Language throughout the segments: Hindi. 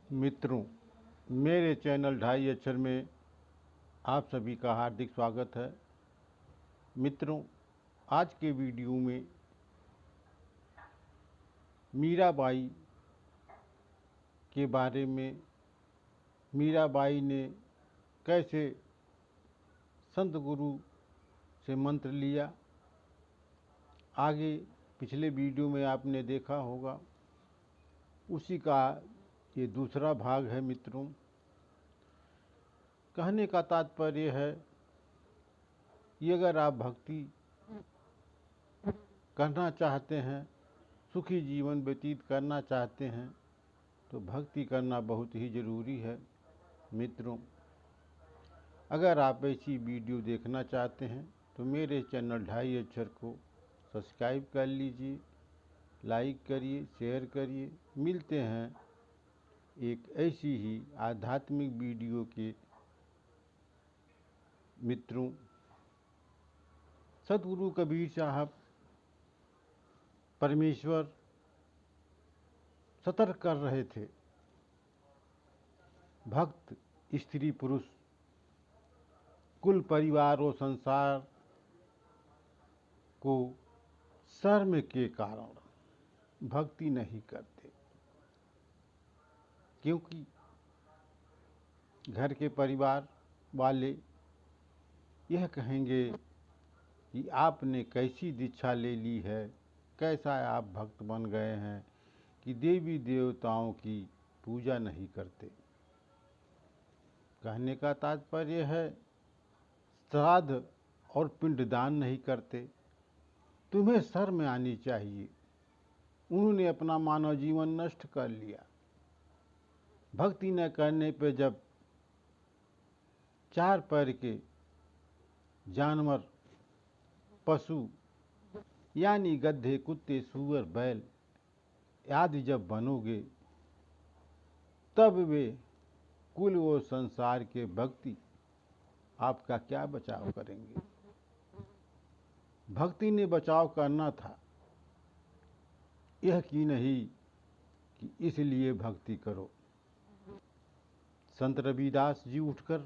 मित्रों, मेरे चैनल ढाई अक्षर में आप सभी का हार्दिक स्वागत है। मित्रों, आज के वीडियो में मीराबाई के बारे में, मीराबाई ने कैसे संत गुरु से मंत्र लिया, आगे पिछले वीडियो में आपने देखा होगा, उसी का ये दूसरा भाग है। मित्रों, कहने का तात्पर्य है कि अगर आप भक्ति करना चाहते हैं, सुखी जीवन व्यतीत करना चाहते हैं, तो भक्ति करना बहुत ही ज़रूरी है। मित्रों, अगर आप ऐसी वीडियो देखना चाहते हैं तो मेरे चैनल ढाई अक्षर को सब्सक्राइब कर लीजिए, लाइक करिए, शेयर करिए। मिलते हैं एक ऐसी ही आध्यात्मिक वीडियो के। मित्रों, सतगुरु कबीर साहब परमेश्वर सतर्क कर रहे थे, भक्त स्त्री पुरुष कुल परिवार और संसार को शर्म के कारण भक्ति नहीं करते, क्योंकि घर के परिवार वाले यह कहेंगे कि आपने कैसी दीक्षा ले ली है, कैसा आप भक्त बन गए हैं कि देवी देवताओं की पूजा नहीं करते। कहने का तात्पर्य है, श्राद्ध और पिंडदान नहीं करते। तुम्हें शर्म आनी चाहिए। उन्होंने अपना मानव जीवन नष्ट कर लिया। भक्ति न करने पर जब चार पैर के जानवर, पशु यानी गधे, कुत्ते, सूअर, बैल आदि जब बनोगे, तब वे कुल वो संसार के भक्ति आपका क्या बचाव करेंगे। भक्ति ने बचाव करना था, यह की नहीं कि इसलिए भक्ति करो। संत रविदास जी उठकर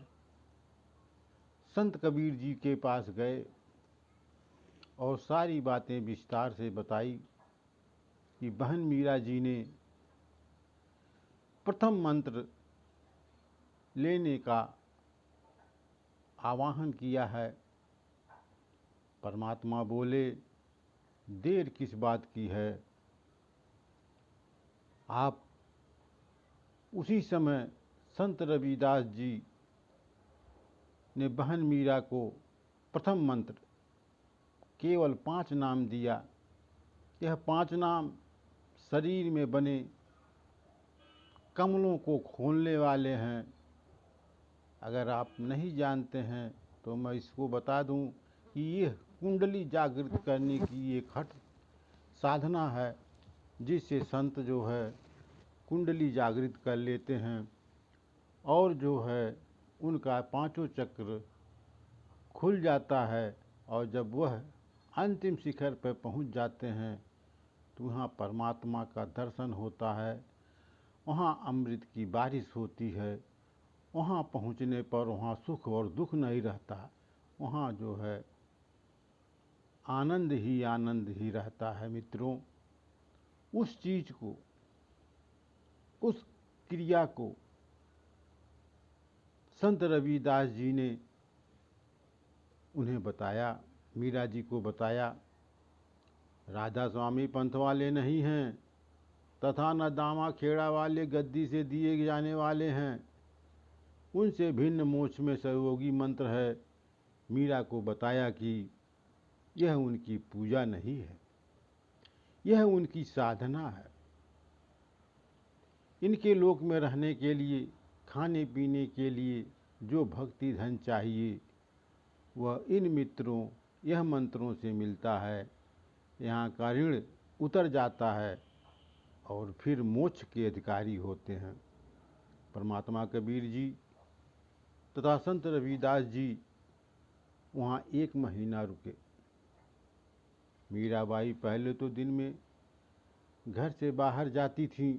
संत कबीर जी के पास गए और सारी बातें विस्तार से बताई कि बहन मीरा जी ने प्रथम मंत्र लेने का आवाहन किया है। परमात्मा बोले, देर किस बात की है। आप उसी समय संत रविदास जी ने बहन मीरा को प्रथम मंत्र केवल 5 नाम दिया। यह 5 नाम शरीर में बने कमलों को खोलने वाले हैं। अगर आप नहीं जानते हैं तो मैं इसको बता दूं कि यह कुंडली जागृत करने की एक हठ साधना है, जिससे संत जो है कुंडली जागृत कर लेते हैं और जो है उनका पांचों चक्र खुल जाता है। और जब वह अंतिम शिखर पर पहुंच जाते हैं तो वहाँ परमात्मा का दर्शन होता है, वहाँ अमृत की बारिश होती है। वहाँ पहुँचने पर वहाँ सुख और दुख नहीं रहता, वहाँ जो है आनंद ही रहता है। मित्रों, उस चीज़ को, उस क्रिया को संत रविदास जी ने उन्हें बताया, मीरा जी को बताया। राधा स्वामी पंथ वाले नहीं हैं तथा न दामा खेड़ा वाले गद्दी से दिए जाने वाले हैं। उनसे भिन्न मोक्ष में सहयोगी मंत्र है। मीरा को बताया कि यह उनकी पूजा नहीं है, यह उनकी साधना है। इनके लोक में रहने के लिए, खाने पीने के लिए जो भक्ति धन चाहिए वह इन मित्रों, यह मंत्रों से मिलता है। यहाँ का ऋण उतर जाता है और फिर मोक्ष के अधिकारी होते हैं। परमात्मा कबीर जी तथा संत रविदास जी वहाँ 1 महीना रुके। मीराबाई पहले तो दिन में घर से बाहर जाती थीं,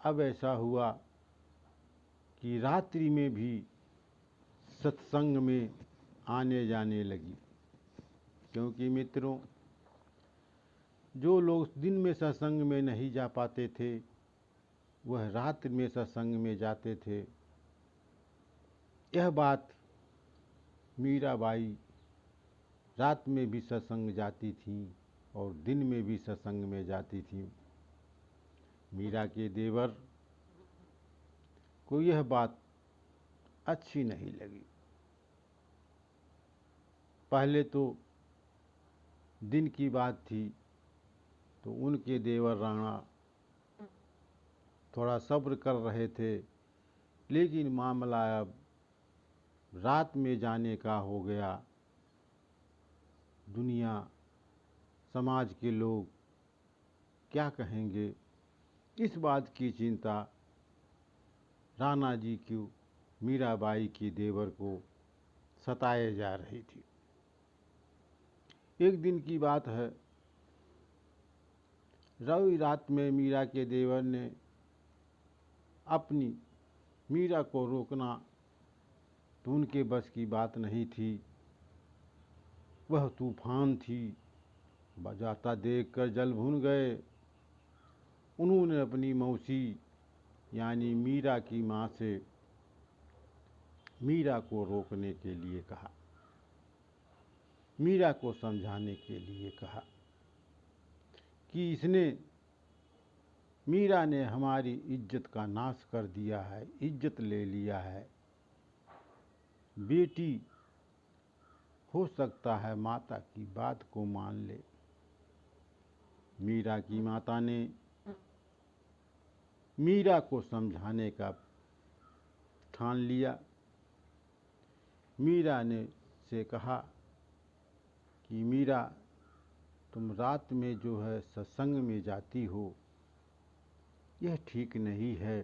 अब ऐसा हुआ कि रात्रि में भी सत्संग में आने जाने लगी, क्योंकि मित्रों जो लोग दिन में सत्संग में नहीं जा पाते थे वह रात्रि में सत्संग में जाते थे। यह बात मीराबाई रात में भी सत्संग जाती थी और दिन में भी सत्संग में जाती थी। मीरा के देवर को यह बात अच्छी नहीं लगी। पहले तो दिन की बात थी तो उनके देवर राणा थोड़ा सब्र कर रहे थे, लेकिन मामला अब रात में जाने का हो गया। दुनिया समाज के लोग क्या कहेंगे, इस बात की चिंता राणा जी की मीराबाई के देवर को सताए जा रही थी। एक दिन की बात है, रवि रात में मीरा के देवर ने अपनी मीरा को रोकना तो उनके बस की बात नहीं थी। वह तूफान थी, बजाता देखकर जल भुन गए। उन्होंने अपनी मौसी यानी मीरा की माँ से मीरा को रोकने के लिए कहा, मीरा को समझाने के लिए कहा कि मीरा ने हमारी इज्जत का नाश कर दिया है, इज्जत ले लिया है। बेटी हो सकता है माता की बात को मान ले। मीरा की माता ने मीरा को समझाने का ठान लिया। मीरा ने से कहा कि मीरा, तुम रात में जो है सत्संग में जाती हो, यह ठीक नहीं है।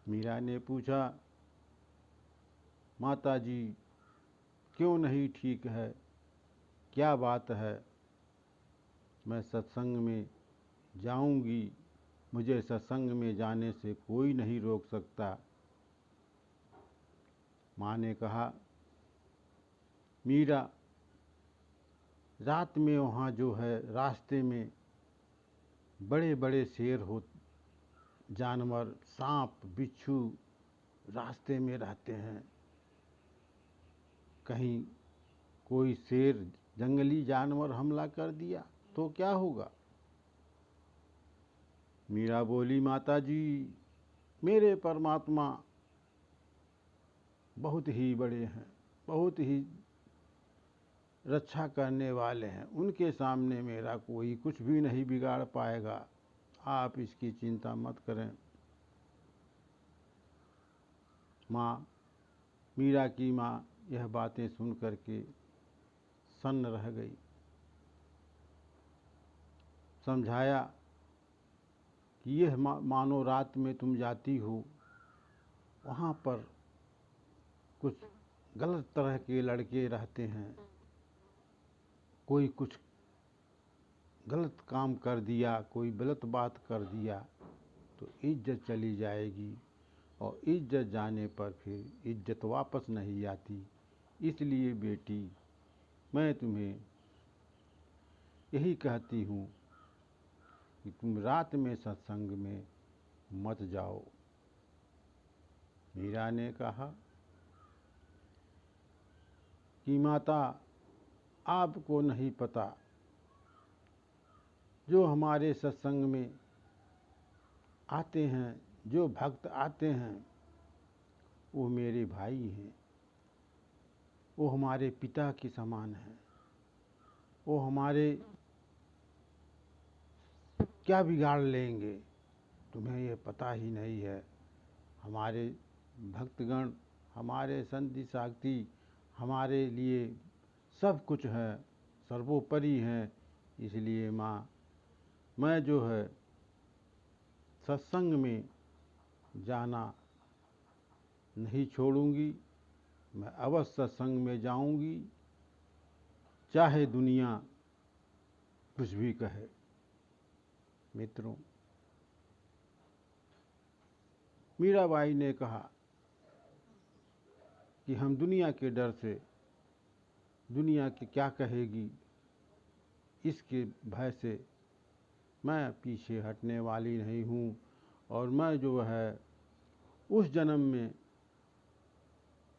मीरा ने पूछा, माता जी क्यों नहीं ठीक है, क्या बात है? मैं सत्संग में जाऊंगी, मुझे सत्संग में जाने से कोई नहीं रोक सकता। माँ ने कहा, मीरा रात में वहाँ जो है रास्ते में बड़े बड़े शेर हो, जानवर, सांप, बिच्छू रास्ते में रहते हैं। कहीं कोई शेर, जंगली जानवर हमला कर दिया तो क्या होगा? मीरा बोली, माता जी मेरे परमात्मा बहुत ही बड़े हैं, बहुत ही रक्षा करने वाले हैं, उनके सामने मेरा कोई कुछ भी नहीं बिगाड़ पाएगा, आप इसकी चिंता मत करें। माँ, मीरा की माँ यह बातें सुन करके सन्न रह गई। समझाया कि यह मानो रात में तुम जाती हो, वहाँ पर कुछ गलत तरह के लड़के रहते हैं, कोई कुछ गलत काम कर दिया, कोई गलत बात कर दिया तो इज्जत चली जाएगी, और इज्जत जाने पर फिर इज्जत वापस नहीं आती। इसलिए बेटी, मैं तुम्हें यही कहती हूँ कि तुम रात में सत्संग में मत जाओ। मीरा ने कहा कि माता, आपको नहीं पता, जो हमारे सत्संग में आते हैं, जो भक्त आते हैं, वो मेरे भाई हैं, वो हमारे पिता के समान हैं, वो हमारे क्या बिगाड़ लेंगे, तुम्हें ये पता ही नहीं है। हमारे भक्तगण, हमारे संति साथी हमारे लिए सब कुछ है, सर्वोपरि हैं। इसलिए माँ, मैं जो है सत्संग में जाना नहीं छोड़ूंगी, मैं अवश्य सत्संग में जाऊंगी, चाहे दुनिया कुछ भी कहे। मित्रों, मीराबाई ने कहा कि हम दुनिया के डर से, दुनिया के क्या कहेगी इसके भय से मैं पीछे हटने वाली नहीं हूँ, और मैं जो है उस जन्म में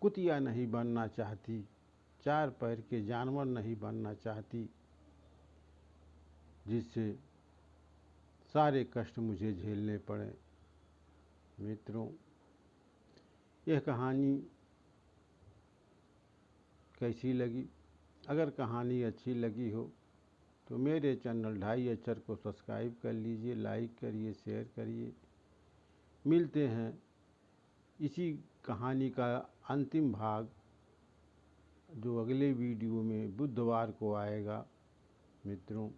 कुतिया नहीं बनना चाहती, चार पैर के जानवर नहीं बनना चाहती, जिससे सारे कष्ट मुझे झेलने पड़े। मित्रों, यह कहानी कैसी लगी? अगर कहानी अच्छी लगी हो तो मेरे चैनल ढाई अक्षर को सब्सक्राइब कर लीजिए, लाइक करिए, शेयर करिए। मिलते हैं इसी कहानी का अंतिम भाग जो अगले वीडियो में बुधवार को आएगा। मित्रों,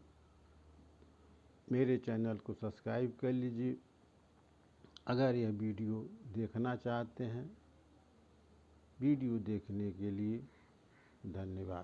मेरे चैनल को सब्सक्राइब कर लीजिए अगर यह वीडियो देखना चाहते हैं। वीडियो देखने के लिए धन्यवाद।